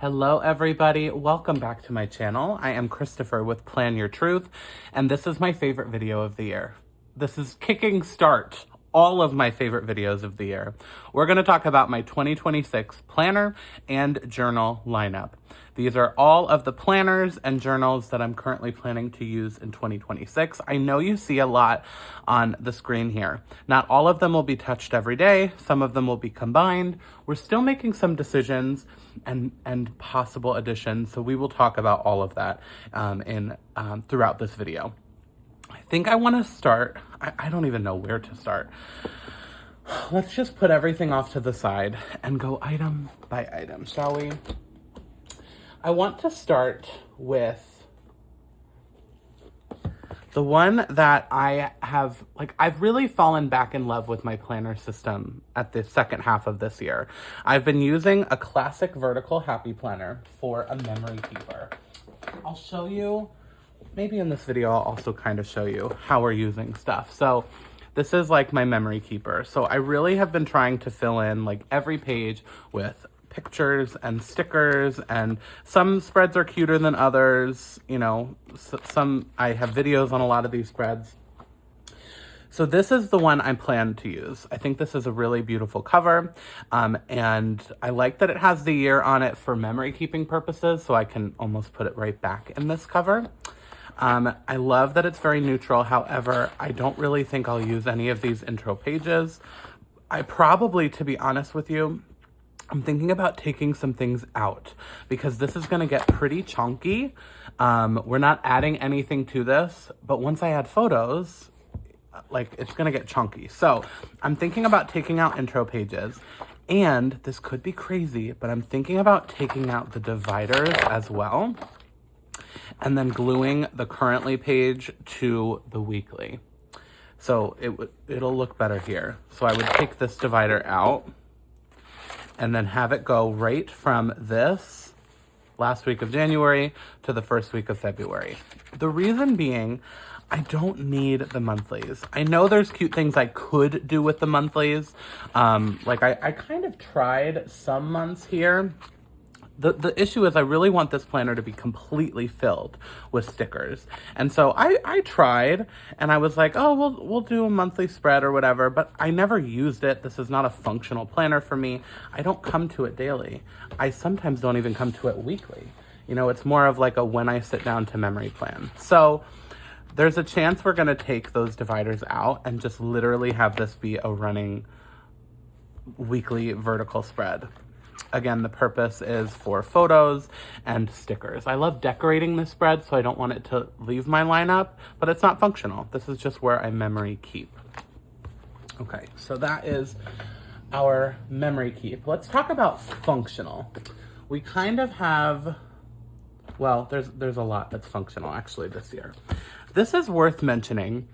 Hello everybody, welcome back to my channel. I am Christopher with Plan Your Truth, and this is my favorite video of the year. This is kicking start all of my favorite videos of the year. We're gonna talk about my 2026 planner and journal lineup. These are all of the planners and journals that I'm currently planning to use in 2026. I know you see a lot on the screen here. Not all of them will be touched every day. Some of them will be combined. We're still making some decisions and possible additions, so we will talk about all of that throughout this video. I think I want to start, I don't even know where to start. Let's just put everything off to the side and go item by item, shall we? I want to start with the one that I've really fallen back in love with my planner system at the second half of this year. I've been using a classic vertical happy planner for a memory keeper. I'll show you, maybe in this video, I'll also kind of show you how we're using stuff. So this is like my memory keeper. So I really have been trying to fill in like every page with pictures and stickers, and some spreads are cuter than others. You know, I have videos on a lot of these spreads. So this is the one I plan to use. I think this is a really beautiful cover, and I like that it has the year on it for memory keeping purposes, so I can almost put it right back in this cover. I love that it's very neutral. However, I don't really think I'll use any of these intro pages. I probably, to be honest with you, I'm thinking about taking some things out because this is going to get pretty chunky. We're not adding anything to this, but once I add photos, like, it's going to get chunky. So I'm thinking about taking out intro pages, and this could be crazy, but I'm thinking about taking out the dividers as well, and then gluing the currently page to the weekly. So it'll look better here. So I would take this divider out and then have it go right from this last week of January to the first week of February. The reason being, I don't need the monthlies. I know there's cute things I could do with the monthlies. I kind of tried some months here. The issue is I really want this planner to be completely filled with stickers. And so I tried, and I was like, oh, we'll do a monthly spread or whatever, but I never used it. This is not a functional planner for me. I don't come to it daily. I sometimes don't even come to it weekly. You know, it's more of like a when I sit down to memory plan. So there's a chance we're gonna take those dividers out and just literally have this be a running weekly vertical spread. Again, the purpose is for photos and stickers. I love decorating this spread, so I don't want it to leave my lineup, but it's not functional. This is just where I memory keep. Okay, so that is our memory keep. Let's talk about functional. We kind of have, well, there's a lot that's functional actually this year. This is worth mentioning.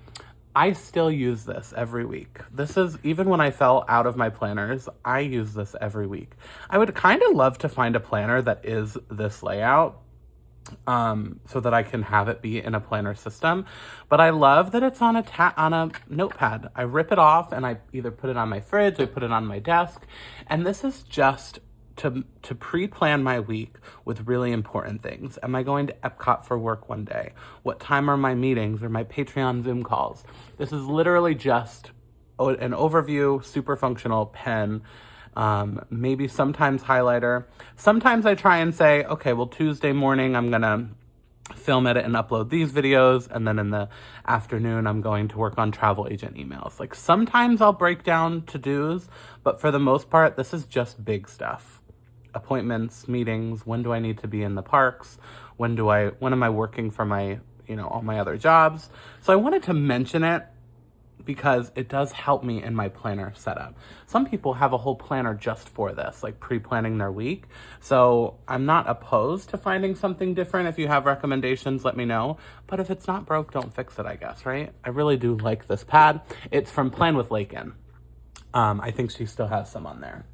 I still use this every week. This is, even when I fell out of my planners, I use this every week. I would kind of love to find a planner that is this layout, so that I can have it be in a planner system. But I love that it's on a notepad. I rip it off and I either put it on my fridge, I put it on my desk, and this is just to pre-plan my week with really important things. Am I going to Epcot for work one day? What time are my meetings or my Patreon Zoom calls? This is literally just an overview, super functional pen, maybe sometimes highlighter. Sometimes I try and say, okay, well, Tuesday morning, I'm gonna film, edit, and upload these videos, and then in the afternoon, I'm going to work on travel agent emails. Like, sometimes I'll break down to-dos, but for the most part, this is just big stuff. Appointments, meetings, when do I need to be in the parks? When am I working for my, all my other jobs? So I wanted to mention it because it does help me in my planner setup. Some people have a whole planner just for this, like pre-planning their week. So I'm not opposed to finding something different. If you have recommendations, let me know. But if it's not broke, don't fix it, I guess, right? I really do like this pad. It's from Plan with Lakin. I think she still has some on there.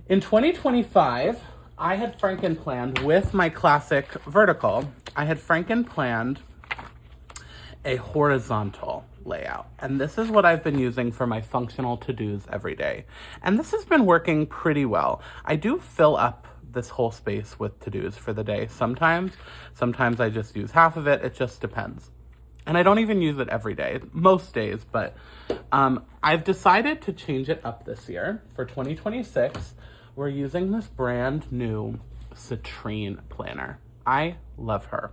In 2025, I had Franken planned with my classic vertical. I had Franken planned a horizontal layout. And this is what I've been using for my functional to-dos every day. And this has been working pretty well. I do fill up this whole space with to-dos for the day. Sometimes I just use half of it. It just depends. And I don't even use it every day, most days, but I've decided to change it up this year. For 2026, we're using this brand new Citrine planner. I love her.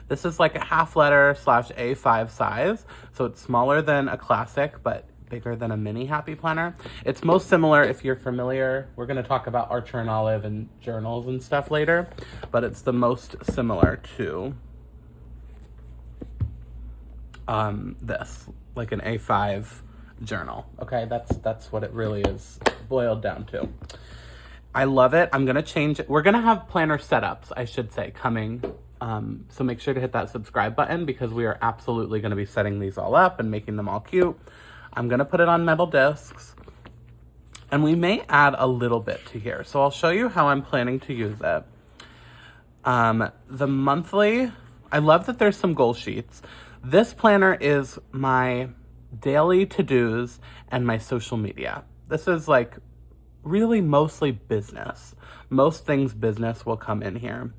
This is like a half letter / A5 size, so it's smaller than a classic, but bigger than a mini happy planner. It's most similar, if you're familiar, we're going to talk about Archer and Olive and journals and stuff later, but it's the most similar to this, like an A5 journal. Okay, that's what it really is boiled down to. I love it. I'm going to change it. We're going to have planner setups, I should say, coming. So make sure to hit that subscribe button because we are absolutely going to be setting these all up and making them all cute. I'm going to put it on metal discs, and we may add a little bit to here. So I'll show you how I'm planning to use it. The monthly, I love that there's some goal sheets. This planner is my daily to-dos and my social media. This is like really mostly business. Most things business will come in here.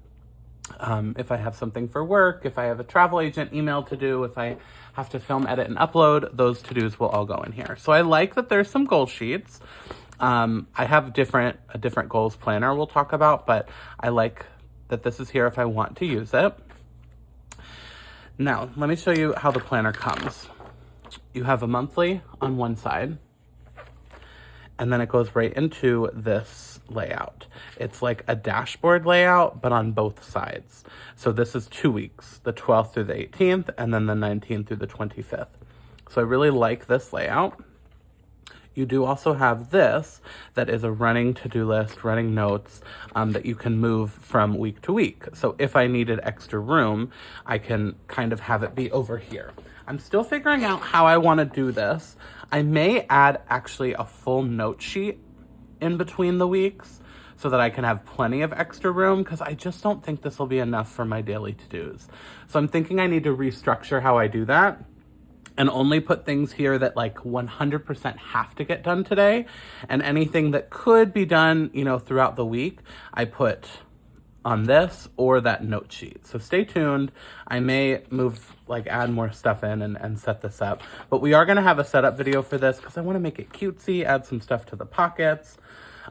If I have something for work, if I have a travel agent email to do, if I have to film, edit, and upload, those to-dos will all go in here. So I like that there's some goal sheets. I have a different goals planner we'll talk about, but I like that this is here if I want to use it. Now, let me show you how the planner comes. You have a monthly on one side, and then it goes right into this layout. It's like a dashboard layout, but on both sides. So this is 2 weeks, the 12th through the 18th, and then the 19th through the 25th. So I really like this layout. You do also have this that is a running to-do list, running notes that you can move from week to week. So if I needed extra room, I can kind of have it be over here. I'm still figuring out how I want to do this. I may add actually a full note sheet in between the weeks so that I can have plenty of extra room, because I just don't think this will be enough for my daily to-dos. So I'm thinking I need to restructure how I do that and only put things here that like 100% have to get done today, and anything that could be done, throughout the week, I put on this or that note sheet. So stay tuned. I may add more stuff in and set this up, but we are going to have a setup video for this because I want to make it cutesy, add some stuff to the pockets.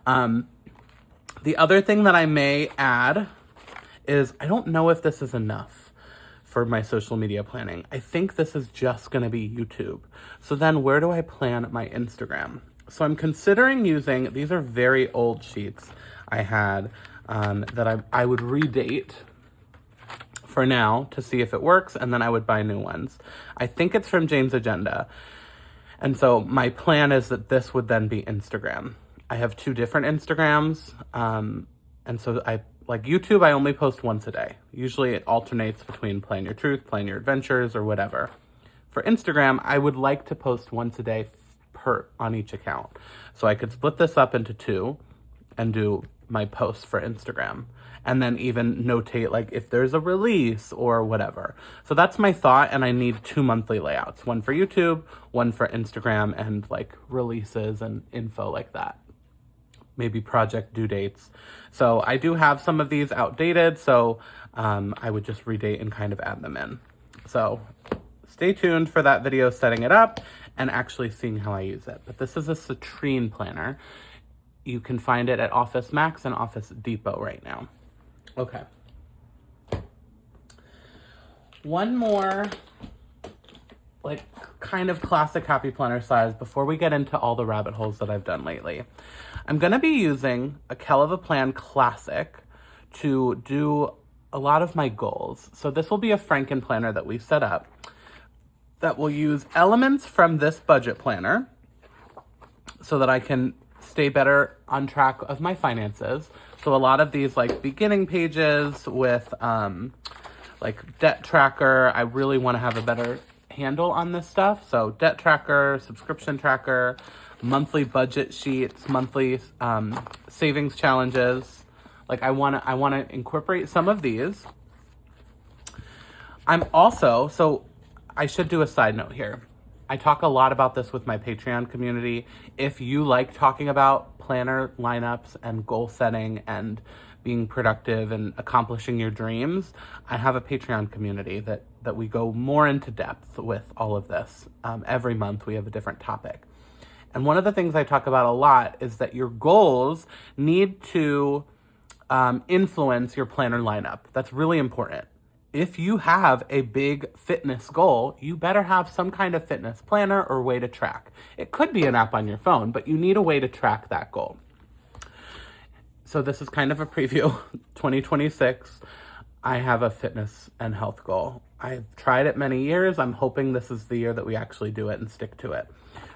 The other thing that I may add is, I don't know if this is enough for my social media planning. I think this is just going to be YouTube. So then where do I plan my Instagram? So I'm considering using, these are very old sheets I had that I would redate for now to see if it works, and then I would buy new ones. I think it's from Jane's Agenda. And so my plan is that this would then be Instagram. I have 2 different Instagrams. And so like YouTube, I only post once a day. Usually it alternates between Plan Your Truth, Plan Your Adventures, or whatever. For Instagram, I would like to post once a day on each account. So I could split this up into 2 and do my posts for Instagram, and then even notate like if there's a release or whatever. So that's my thought, and I need 2 monthly layouts, one for YouTube, one for Instagram, and like releases and info like that. Maybe project due dates. So I do have some of these outdated, so I would just redate and kind of add them in. So stay tuned for that video setting it up and actually seeing how I use it. But this is a Citrine planner. You can find it at Office Max and Office Depot right now. Okay. One more kind of classic happy planner size before we get into all the rabbit holes that I've done lately. I'm going to be using a Kell of a Plan Classic to do a lot of my goals. So this will be a Franken planner that we set up that will use elements from this budget planner so that I can stay better on track of my finances. So a lot of these beginning pages with debt tracker, I really want to have a better handle on this stuff. So debt tracker, subscription tracker, monthly budget sheets, monthly savings challenges. I want to incorporate some of these. I'm also, so I should do a side note here. I talk a lot about this with my Patreon community. If you like talking about planner lineups and goal setting and being productive and accomplishing your dreams, I have a Patreon community that we go more into depth with all of this. Every month we have a different topic. And one of the things I talk about a lot is that your goals need to influence your planner lineup. That's really important. If you have a big fitness goal, you better have some kind of fitness planner or way to track. It could be an app on your phone, but you need a way to track that goal. So this is kind of a preview. 2026, I have a fitness and health goal. I've tried it many years. I'm hoping this is the year that we actually do it and stick to it.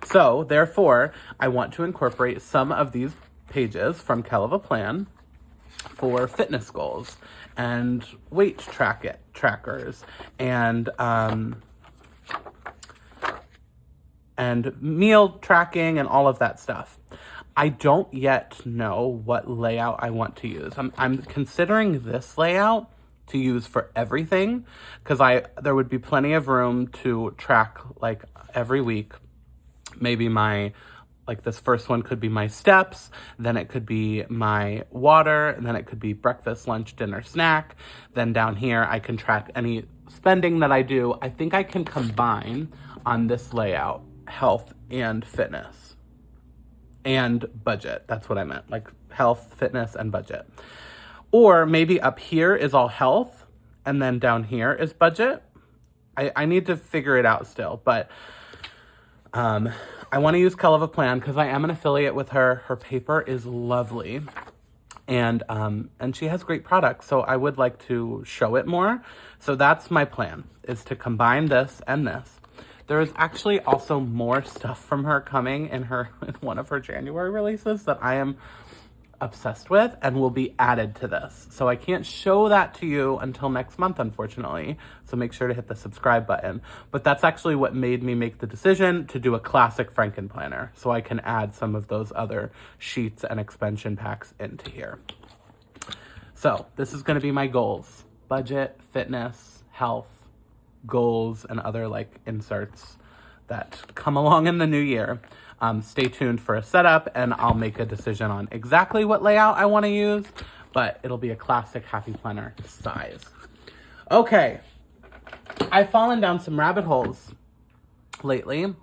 So therefore, I want to incorporate some of these pages from Kell of a Plan for fitness goals and weight trackers and meal tracking and all of that stuff. I don't yet know what layout I want to use. I'm considering this layout to use for everything because there would be plenty of room to track like every week. Maybe this first one could be my steps, then it could be my water, and then it could be breakfast, lunch, dinner, snack. Then down here, I can track any spending that I do. I think I can combine on this layout health and fitness and budget. That's what I meant, like health, fitness, and budget. Or maybe up here is all health, and then down here is budget. I need to figure it out still, but I want to use Kell of a Plan because I am an affiliate with her. Her paper is lovely, and she has great products, so I would like to show it more. So that's my plan, is to combine this and this. There is actually also more stuff from her coming in one of her January releases that I am obsessed with and will be added to this. So I can't show that to you until next month, unfortunately. So make sure to hit the subscribe button. But that's actually what made me make the decision to do a classic Franken planner, so I can add some of those other sheets and expansion packs into here. So this is going to be my goals: budget, fitness, health, goals, and other like inserts that come along in the new year. Stay tuned for a setup and I'll make a decision on exactly what layout I want to use, but it'll be a classic happy planner size. Okay, I've fallen down some rabbit holes lately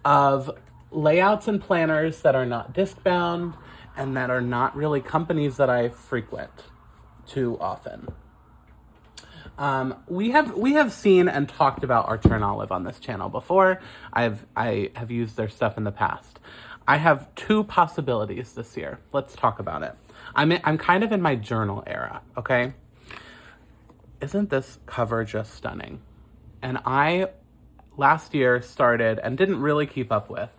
of layouts and planners that are not disc bound and that are not really companies that I frequent too often. We have seen and talked about Archer & Olive on this channel before. I have used their stuff in the past. I have two possibilities this year. Let's talk about it. I'm kind of in my journal era, okay? Isn't this cover just stunning? And I last year started and didn't really keep up with,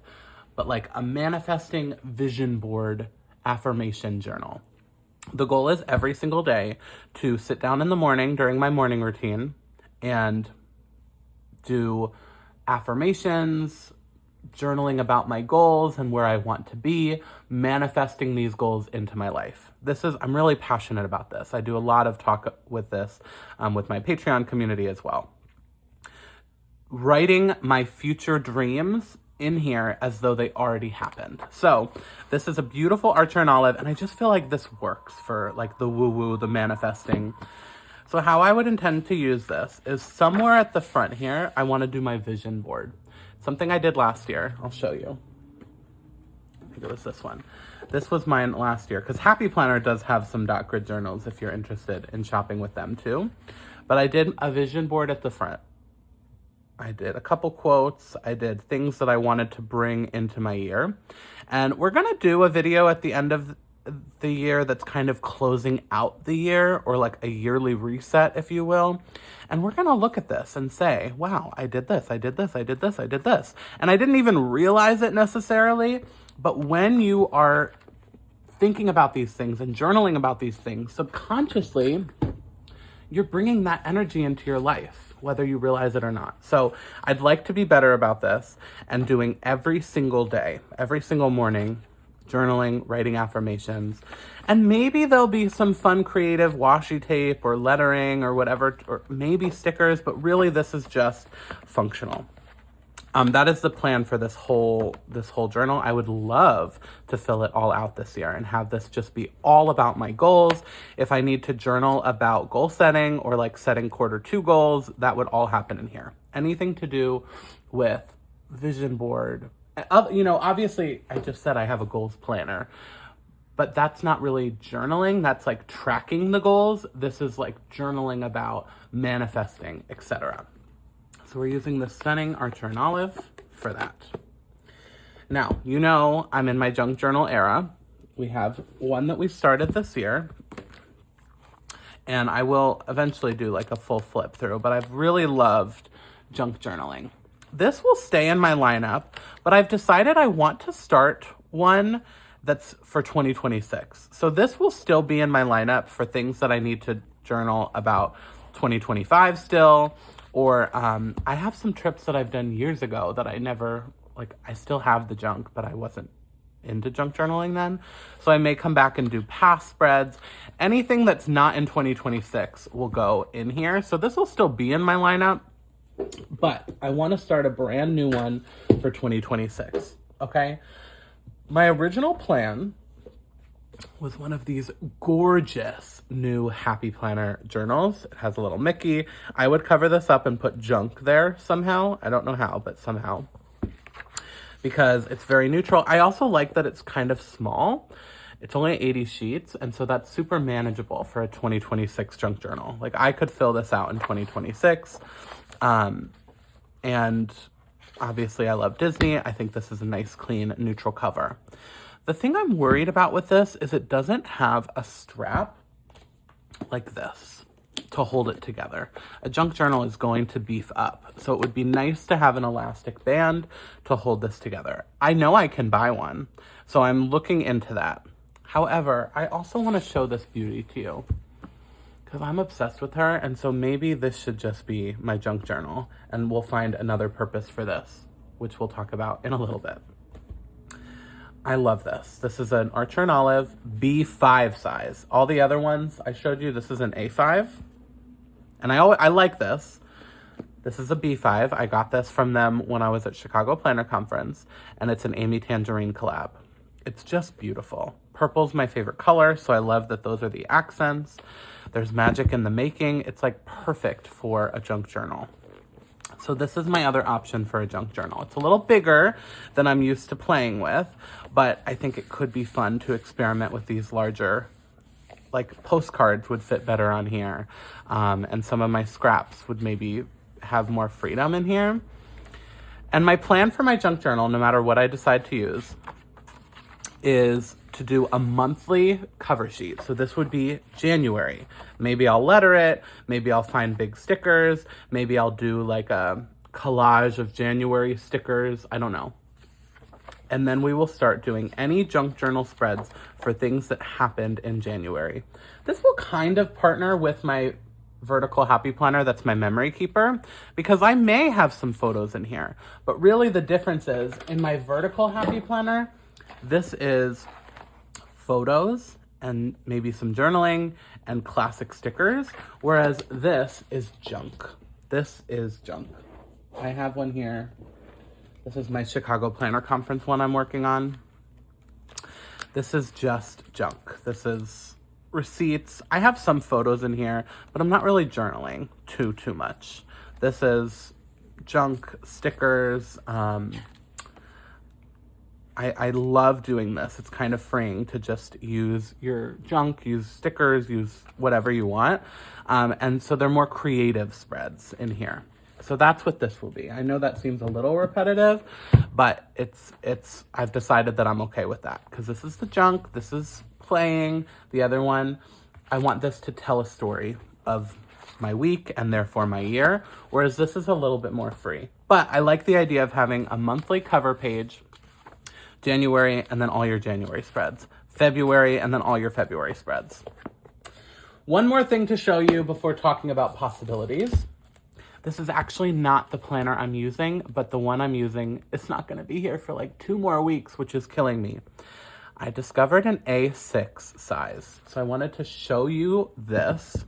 but like a manifesting vision board affirmation journal. The goal is every single day to sit down in the morning during my morning routine and do affirmations, journaling about my goals and where I want to be, manifesting these goals into my life. I'm really passionate about this. I do a lot of talk with this with my Patreon community as well. Writing my future dreams in here as though they already happened. So this is a beautiful Archer & Olive, and I just feel like this works for like the woo-woo, the manifesting. So how I would intend to use this is somewhere at the front here, I want to do my vision board. Something I did last year. I'll show you. I think it was this one. This was mine last year, because Happy Planner does have some dot grid journals if you're interested in shopping with them too. But I did a vision board at the front. I did a couple quotes. I did things that I wanted to bring into my year. And we're going to do a video at the end of the year that's kind of closing out the year, or like a yearly reset, if you will. And we're going to look at this and say, wow, I did this, I did this, I did this, I did this. And I didn't even realize it necessarily, but when you are thinking about these things and journaling about these things, subconsciously, you're bringing that energy into your life, whether you realize it or not. So I'd like to be better about this and doing every single day, every single morning, journaling, writing affirmations, and maybe there'll be some fun creative washi tape or lettering or whatever, or maybe stickers, but really this is just functional. That is the plan for this whole journal. I would love to fill it all out this year and have this just be all about my goals. If I need to journal about goal setting or like setting Q2 goals, that would all happen in here. Anything to do with vision board. Obviously I just said I have a goals planner, but that's not really journaling. That's like tracking the goals. This is like journaling about manifesting, etc. So we're using the stunning Archer and Olive for that. Now, I'm in my junk journal era. We have one that we started this year, and I will eventually do like a full flip through, but I've really loved junk journaling. This will stay in my lineup, but I've decided I want to start one that's for 2026. So this will still be in my lineup for things that I need to journal about 2025 still. Or I have some trips that I've done years ago that I never, I still have the junk, but I wasn't into junk journaling then. So I may come back and do past spreads. Anything that's not in 2026 will go in here. So this will still be in my lineup, but I want to start a brand new one for 2026, okay? My original plan was one of these gorgeous new Happy Planner journals. It has a little Mickey. I would cover this up and put junk there somehow. I don't know how, but somehow. Because it's very neutral. I also like that it's kind of small. It's only 80 sheets, and so that's super manageable for a 2026 junk journal. Like, I could fill this out in 2026. And obviously I love Disney. I think this is a nice, clean, neutral cover. The thing I'm worried about with this is it doesn't have a strap like this to hold it together. A junk journal is going to beef up, so it would be nice to have an elastic band to hold this together. I know I can buy one, so I'm looking into that. However, I also want to show this beauty to you because I'm obsessed with her, and so maybe this should just be my junk journal, and we'll find another purpose for this, which we'll talk about in a little bit. I love this. This is an Archer and Olive B5 size. All the other ones I showed you, this is an A5. And I like this. This is a B5. I got this from them when I was at Chicago Planner Conference, and it's an Amy Tangerine collab. It's just beautiful. Purple's my favorite color, so I love that those are the accents. There's magic in the making. It's like perfect for a junk journal. So this is my other option for a junk journal. It's a little bigger than I'm used to playing with, but I think it could be fun to experiment with these larger, like postcards would fit better on here. And some of my scraps would maybe have more freedom in here. And my plan for my junk journal, no matter what I decide to use, is to do a monthly cover sheet. So this would be January. Maybe I'll letter it. Maybe I'll find big stickers. Maybe I'll do like a collage of January stickers. I don't know. And then we will start doing any junk journal spreads for things that happened in January. This will kind of partner with my vertical Happy Planner. That's my memory keeper, because I may have some photos in here. But really the difference is in my vertical Happy Planner, this is photos and maybe some journaling and classic stickers, whereas this is junk. This is junk. I have one here. This is my Chicago Planner Conference one I'm working on. This is just junk. This is receipts. I have some photos in here, but I'm not really journaling too much. This is junk stickers. I love doing this. It's kind of freeing to just use your junk, use stickers, use whatever you want. And so they're more creative spreads in here. So that's what this will be. I know that seems a little repetitive, but I've decided that I'm okay with that because this is the junk, this is playing. The other one, I want this to tell a story of my week and therefore my year, whereas this is a little bit more free. But I like the idea of having a monthly cover page, January, and then all your January spreads, February, and then all your February spreads. One more thing to show you before talking about possibilities. This is actually not the planner I'm using, but the one I'm using is not going to be here for like 2 more weeks, which is killing me. I discovered an A6 size, so I wanted to show you this.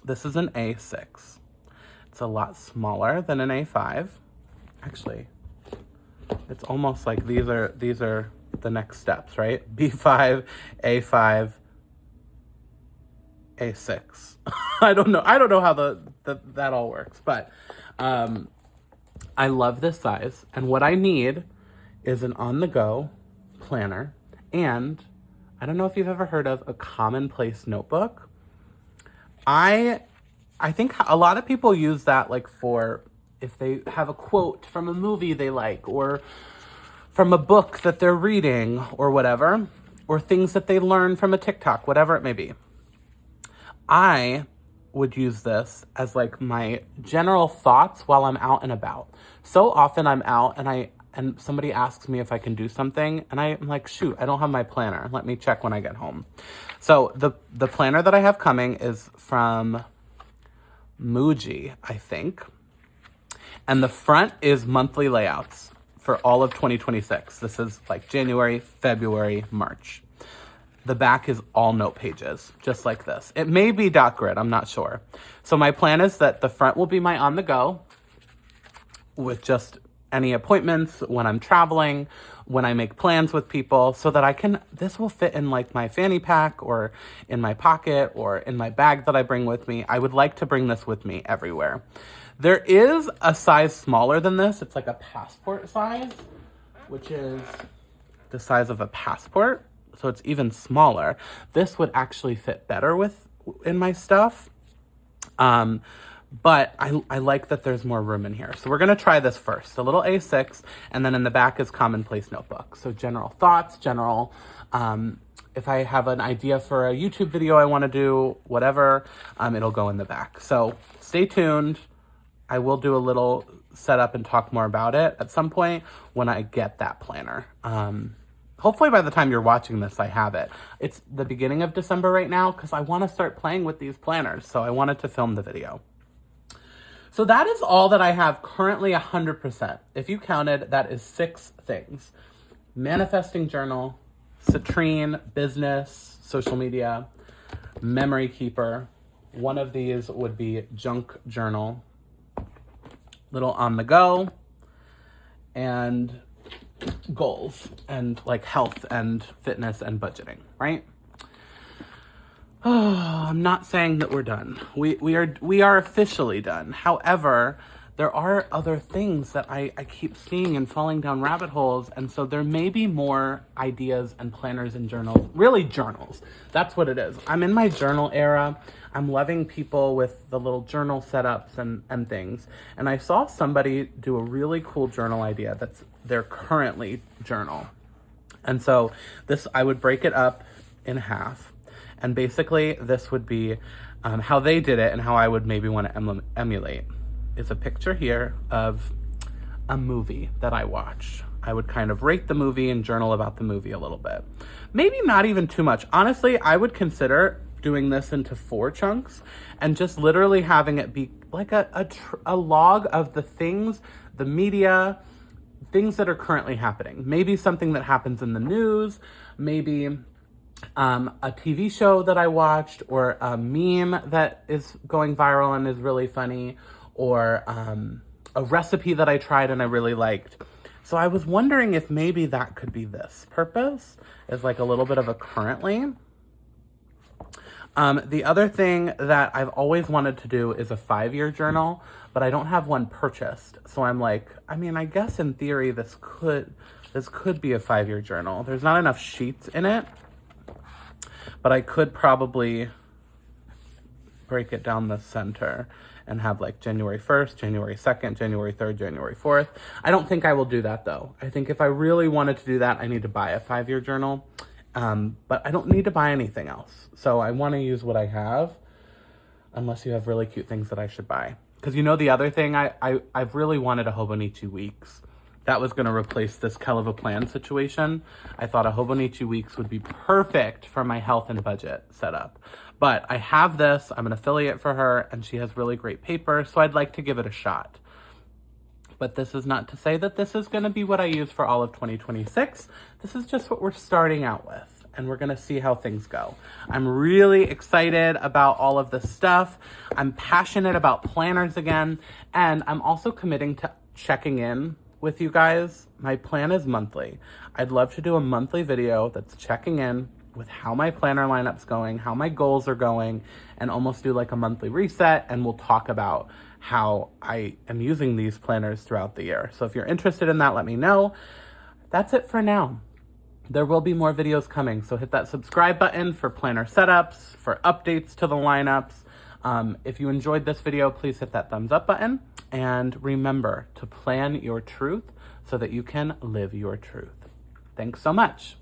This is an A6. It's a lot smaller than an A5. Actually, it's almost like these are the next steps, right? B5, A5, A6. I don't know how that all works, but I love this size. And what I need is an on-the-go planner. And I don't know if you've ever heard of a commonplace notebook. I think a lot of people use that like for if they have a quote from a movie they like, or from a book that they're reading, or whatever, or things that they learn from a TikTok, whatever it may be. I would use this as like my general thoughts while I'm out and about. So often I'm out and somebody asks me if I can do something, and I'm like, shoot, I don't have my planner. Let me check when I get home. So the planner that I have coming is from Muji, I think. And the front is monthly layouts for all of 2026. This is like January, February, March. The back is all note pages, just like this. It may be dot grid, I'm not sure. So my plan is that the front will be my on the go with just any appointments, when I'm traveling, when I make plans with people, so that this will fit in like my fanny pack or in my pocket or in my bag that I bring with me. I would like to bring this with me everywhere. There is a size smaller than this. It's like a passport size, which is the size of a passport. So it's even smaller. This would actually fit better in my stuff. But I like that there's more room in here. So we're gonna try this first. A little A6, and then in the back is commonplace notebook. So general thoughts, if I have an idea for a YouTube video I wanna do, whatever, it'll go in the back. So stay tuned. I will do a little setup and talk more about it at some point when I get that planner. Hopefully by the time you're watching this, I have it. It's the beginning of December right now because I want to start playing with these planners. So I wanted to film the video. So that is all that I have currently 100%. If you counted, that is 6 things. Manifesting journal, citrine, business, social media, memory keeper. One of these would be junk journal, little on the go, and goals, and like health and fitness and budgeting, right? Oh, I'm not saying that we're done. We are officially done. However, there are other things that I keep seeing and falling down rabbit holes, and so there may be more ideas and planners and journals. Really journals. That's what it is. I'm in my journal era. I'm loving people with the little journal setups and things. And I saw somebody do a really cool journal idea that's their currently journal. And so I would break it up in half. And basically this would be how they did it and how I would maybe want to emulate. Is a picture here of a movie that I watched. I would kind of rate the movie and journal about the movie a little bit. Maybe not even too much. Honestly, I would consider doing this into 4 chunks and just literally having it be like a log of the things, the media, things that are currently happening. Maybe something that happens in the news, maybe a TV show that I watched, or a meme that is going viral and is really funny, or a recipe that I tried and I really liked. So I was wondering if maybe that could be this purpose, is like a little bit of a currently. The other thing that I've always wanted to do is a 5-year journal, but I don't have one purchased. So I'm like, I mean, I guess in theory, this could be a 5-year journal. There's not enough sheets in it, but I could probably break it down the center and have like January 1st, January 2nd, January 3rd, January 4th. I don't think I will do that though. I think if I really wanted to do that, I need to buy a 5-year journal. But I don't need to buy anything else. So I want to use what I have, unless you have really cute things that I should buy. Because you know the other thing, I've really wanted a Hobonichi Weeks. That was going to replace this Kell of a Plan situation. I thought a Hobonichi Weeks would be perfect for my health and budget setup. But I have this, I'm an affiliate for her, and she has really great paper, so I'd like to give it a shot. But this is not to say that this is going to be what I use for all of 2026. This is just what we're starting out with, and we're going to see how things go. I'm really excited about all of this stuff. I'm passionate about planners again, and I'm also committing to checking in with you guys. My plan is monthly. I'd love to do a monthly video that's checking in with how my planner lineup's going, how my goals are going, and almost do like a monthly reset, and we'll talk about how I am using these planners throughout the year. So if you're interested in that, let me know. That's it for now. There will be more videos coming, so hit that subscribe button for planner setups, for updates to the lineups. If you enjoyed this video, please hit that thumbs up button, and remember to plan your truth so that you can live your truth. Thanks so much.